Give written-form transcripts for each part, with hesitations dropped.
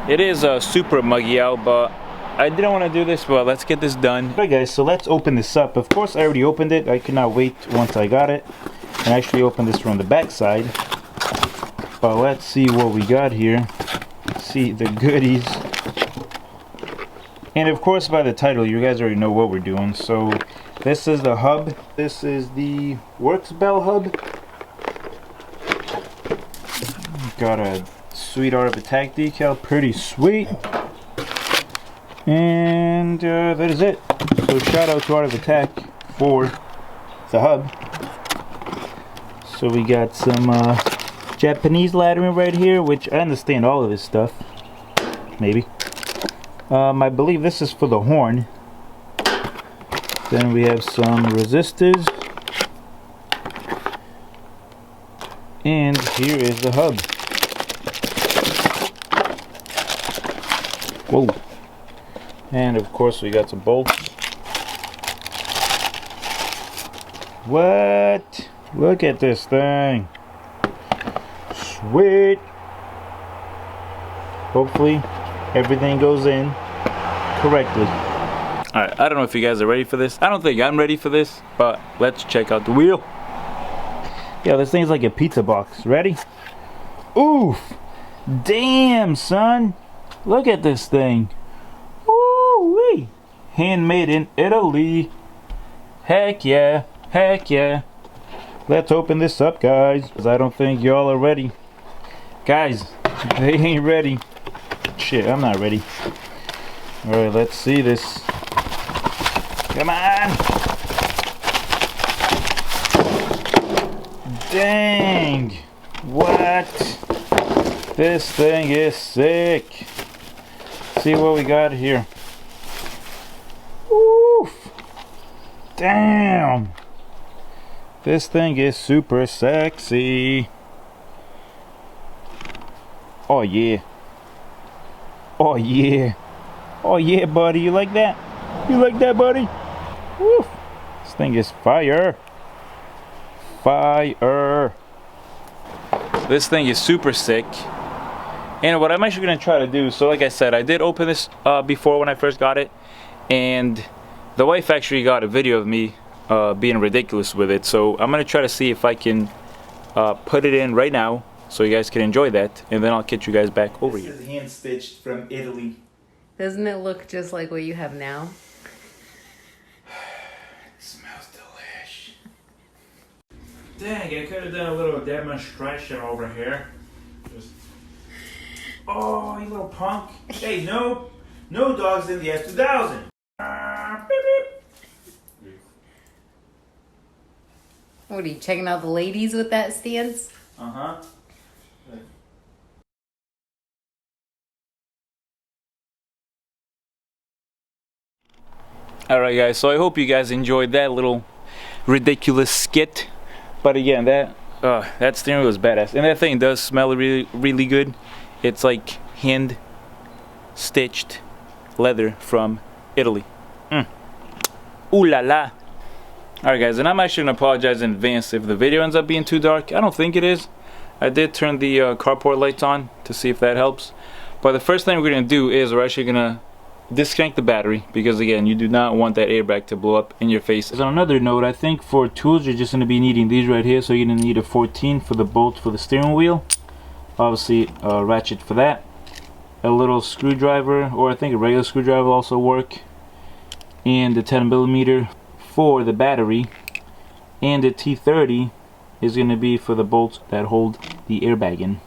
It is super muggy out, but I didn't want to do this, but let's get this done. Alright guys, so let's open this up. Of course I already opened it. I could not wait once I got it and actually open this from the back side. But let's see what we got here. See the goodies. And of course by the title you guys already know what we're doing. So this is the hub. This is the Works Bell hub. Got a sweet Art of Attack decal, pretty sweet. And that is it. So shout out to Art of Attack for the hub. So we got some Japanese lettering right here, which I understand all of this stuff. Maybe. I believe this is for the horn. Then we have some resistors. And here is the hub. Whoa. And of course we got some bolts. What? Look at this thing. Sweet. Hopefully everything goes in correctly. Alright, I don't know if you guys are ready for this. I don't think I'm ready for this, but let's check out the wheel. Yeah, this thing's like a pizza box. Ready? Oof! Damn, son! Look at this thing. Woo-wee! Handmade in Italy. Heck yeah, heck yeah. Let's open this up, guys, because I don't think y'all are ready. Guys, they ain't ready. Shit, I'm not ready. Alright, let's see this. Come on! Dang! What? This thing is sick. See what we got here. Oof! Damn! This thing is super sexy. Oh yeah. Oh yeah. Oh yeah, buddy. You like that? You like that, buddy? Woof! This thing is fire. Fire. This thing is super sick. And what I'm actually going to try to do, so like I said, I did open this before when I first got it, and the wife actually got a video of me being ridiculous with it, so I'm going to try to see if I can put it in right now so you guys can enjoy that, and then I'll get you guys back over here. This is hand stitched from Italy. Doesn't it look just like what you have now? It smells delish. Dang, I could have done a little demonstration over here. Just... Oh, you little punk. Hey, no dogs in the S2000. What are you checking out the ladies with that stance? Uh-huh. Alright guys, so I hope you guys enjoyed that little ridiculous skit. But again, that steering wheel is badass. And that thing does smell really, really good. It's like hand stitched leather from Italy. Ooh la la. Alright guys, and I'm actually going to apologize in advance if the video ends up being too dark. I don't think it is. I did turn the carport lights on to see if that helps. But the first thing we're going to do is we're actually going to disconnect the battery, because again, you do not want that airbag to blow up in your face. On another note, I think for tools you're just going to be needing these right here. So you're going to need a 14 for the bolt for the steering wheel. Obviously a ratchet for that. A little screwdriver, or I think a regular screwdriver will also work. And the 10mm for the battery. And the T30 is going to be for the bolts that hold the airbag in.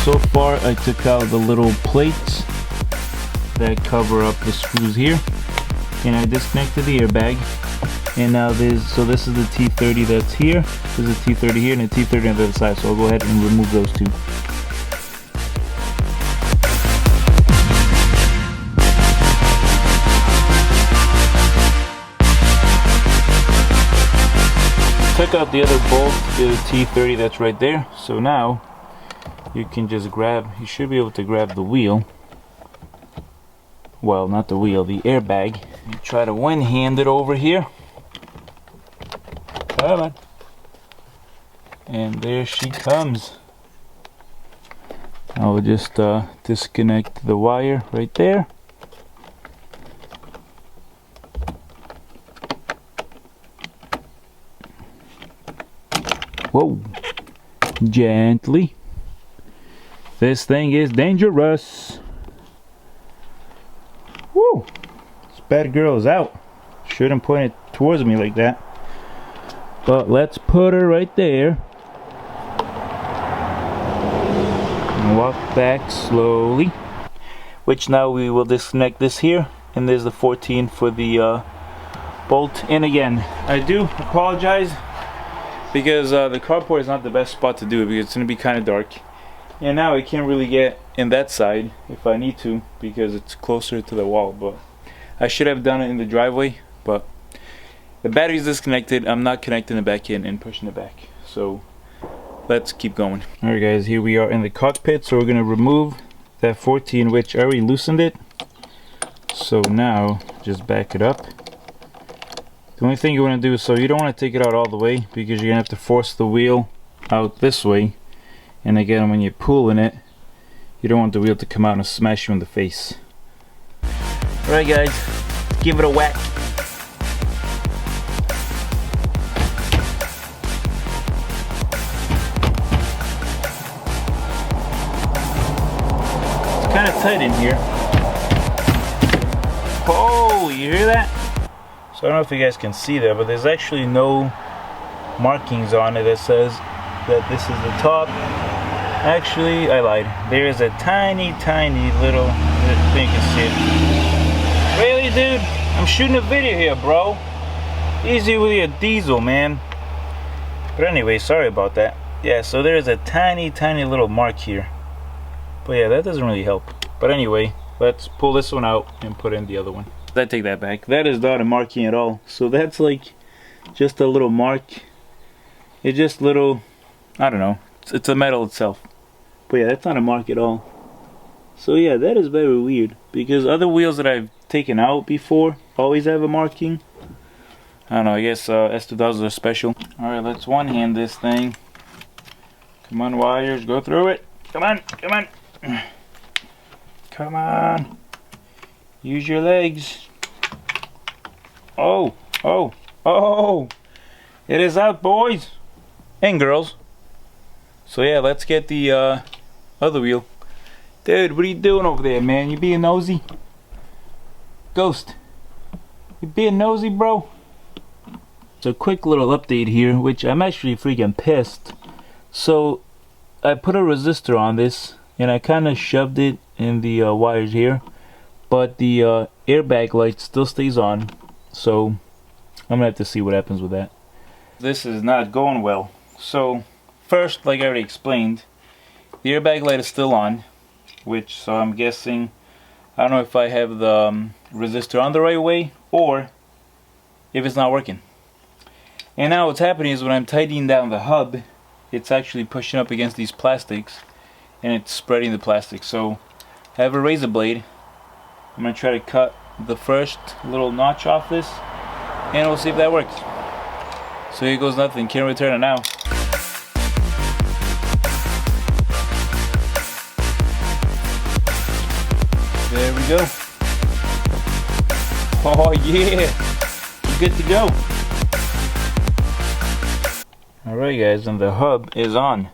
So far I took out the little plates that cover up the screws here, and I disconnected the airbag. And now this is the T30 that's here, this is the T30 here, and the T30 on the other side, so I'll go ahead and remove those two. Took out the other bolt, the T30 that's right there, so now you can just grab, you should be able to grab the wheel well, not the wheel, the airbag. Try to one-hand it over here. Come on. And there she comes. I'll just disconnect the wire right there. Whoa. Gently. This thing is dangerous. Woo! This bad girl is out. Shouldn't point it towards me like that. But let's put her right there. And walk back slowly. Which now we will disconnect this here. And there's the 14 for the bolt. And again, I do apologize because the carport is not the best spot to do it because it's going to be kind of dark. And now I can't really get in that side if I need to because it's closer to the wall. But I should have done it in the driveway. But the battery is disconnected. I'm not connecting it back in and pushing it back. So let's keep going. Alright guys, here we are in the cockpit. So we're going to remove that 14, which I already loosened it. So now just back it up. The only thing you want to do is, so you don't want to take it out all the way because you're going to have to force the wheel out this way. And again, when you're pulling it, you don't want the wheel to come out and smash you in the face. Alright guys, give it a whack. It's kind of tight in here. Oh, you hear that? So I don't know if you guys can see that, but there's actually no markings on it that says that this is the top. Actually, I lied. There is a tiny little, I think you can see it. Really, dude? I'm shooting a video here, bro. Easy with your diesel, man. But anyway, sorry about that. Yeah, so there is a tiny little mark here. But yeah, that doesn't really help. But anyway, let's pull this one out and put in the other one. I take that back. That is not a marking at all. So that's like just a little mark. It's just little, I don't know. It's a metal itself. But yeah, that's not a mark at all. So yeah, that is very weird. Because other wheels that I've taken out before always have a marking. I don't know, I guess S2000s are special. Alright, let's one-hand this thing. Come on, wires, go through it. Come on, come on. Come on. Use your legs. Oh, oh, oh. It is out, boys and girls. So yeah, let's get the other wheel. Dude, what are you doing over there, man? You being nosy? Ghost, you being nosy, bro? So quick little update here, which I'm actually freaking pissed. So I put a resistor on this and I kind of shoved it in the wires here, but the airbag light still stays on. So I'm gonna have to see what happens with that. This is not going well. So first, like I already explained, the airbag light is still on, which, so I'm guessing, I don't know if I have the resistor on the right way or if it's not working. And now what's happening is when I'm tightening down the hub, it's actually pushing up against these plastics and it's spreading the plastic. So I have a razor blade. I'm going to try to cut the first little notch off this and we'll see if that works. So here goes nothing. Can't return it now. There we go. Oh yeah, we're good to go. Alright guys, and the hub is on.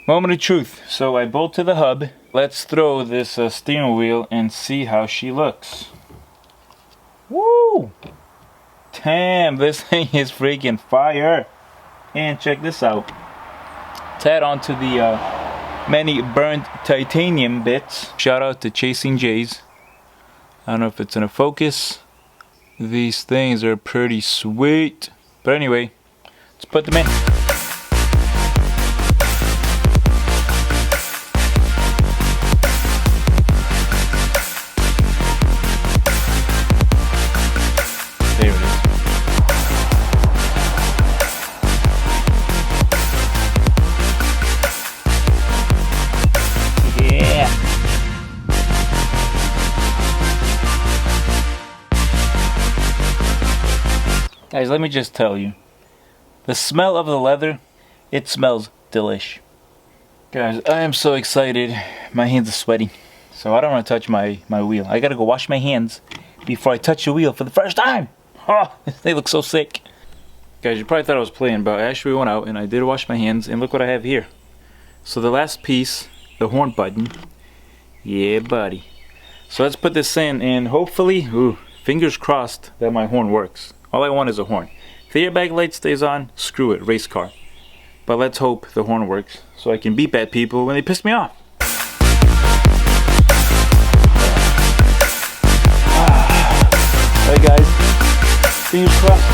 Moment of truth. So I bolted the hub. Let's throw this steering wheel and see how she looks. Woo! Damn, this thing is freaking fire. And check this out. Tad onto the many burnt titanium bits. Shout out to Chasing Jays. I don't know if it's in a focus. These things are pretty sweet. But anyway, let's put them in. There it is. Guys, let me just tell you, the smell of the leather, it smells delish. Guys, I am so excited. My hands are sweaty, so I don't want to touch my wheel. I gotta go wash my hands before I touch the wheel for the first time. Oh, they look so sick. Guys, you probably thought I was playing, but I actually went out and I did wash my hands, and look what I have here. So the last piece, the horn button. Yeah, buddy. So let's put this in, and hopefully, ooh, fingers crossed that my horn works. All I want is a horn. If the airbag light stays on, screw it, race car. But let's hope the horn works so I can beep at people when they piss me off. Alright guys, fingers crossed.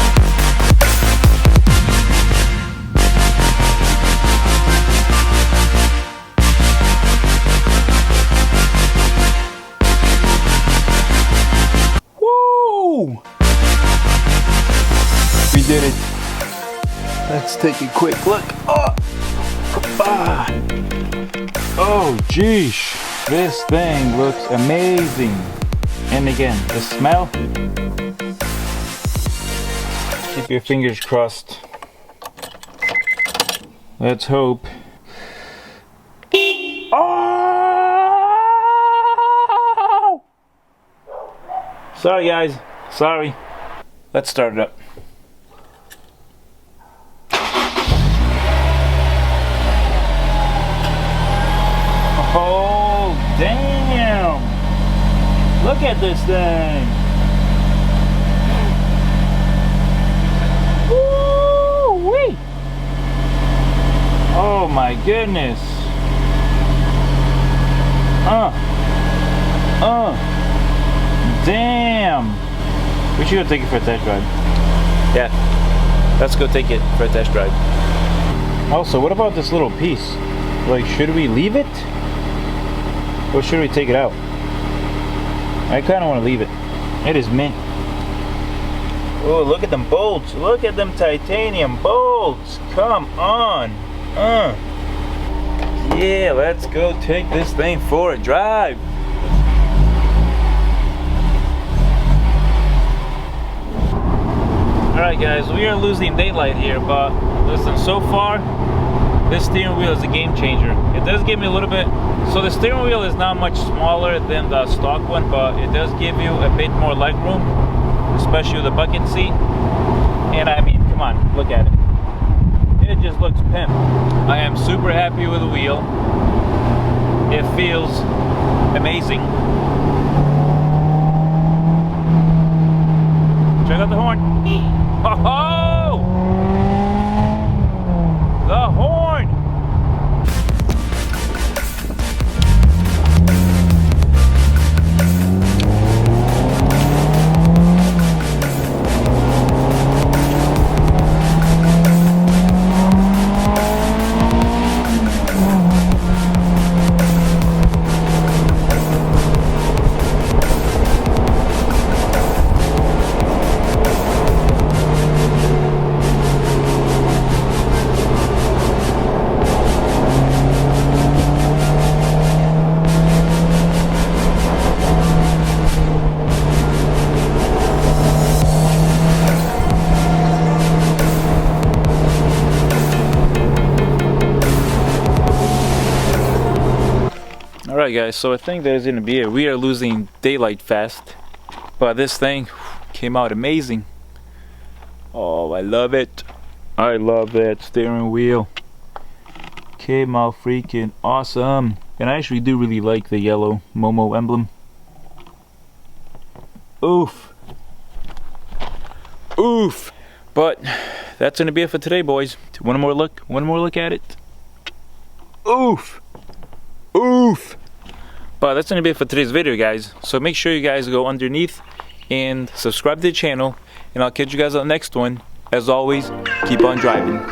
Woo! We did it. Let's take a quick look. Oh, oh geesh, this thing looks amazing. And again, the smell. Keep your fingers crossed. Let's hope. Oh! Sorry guys, sorry. Let's start it up. Oh, damn! Look at this thing! Woo-wee! Oh my goodness! Damn! We should go take it for a test drive. Yeah, let's go take it for a test drive. Also, what about this little piece? Like, should we leave it? Or should we take it out? I kind of want to leave it. It is mint. Oh, look at them bolts. Look at them titanium bolts. Come on. Yeah, let's go take this thing for a drive. Alright guys, we are losing daylight here, but listen, so far this steering wheel is a game changer. It does give me a little bit, so the steering wheel is not much smaller than the stock one, but it does give you a bit more leg room, especially with the bucket seat. And I mean, come on, look at it. It just looks pimp. I am super happy with the wheel. It feels amazing. Check out the horn. Oh! The horn! Alright guys, so I think there's gonna be we are losing daylight fast, but this thing came out amazing. Oh, I love it. I love that steering wheel. Came out freaking awesome. And I actually do really like the yellow Momo emblem. Oof. Oof. But that's gonna be it for today, boys. One more look at it. Oof. Oof. But that's gonna be it for today's video, guys. So make sure you guys go underneath and subscribe to the channel, and I'll catch you guys on the next one. As always, keep on driving.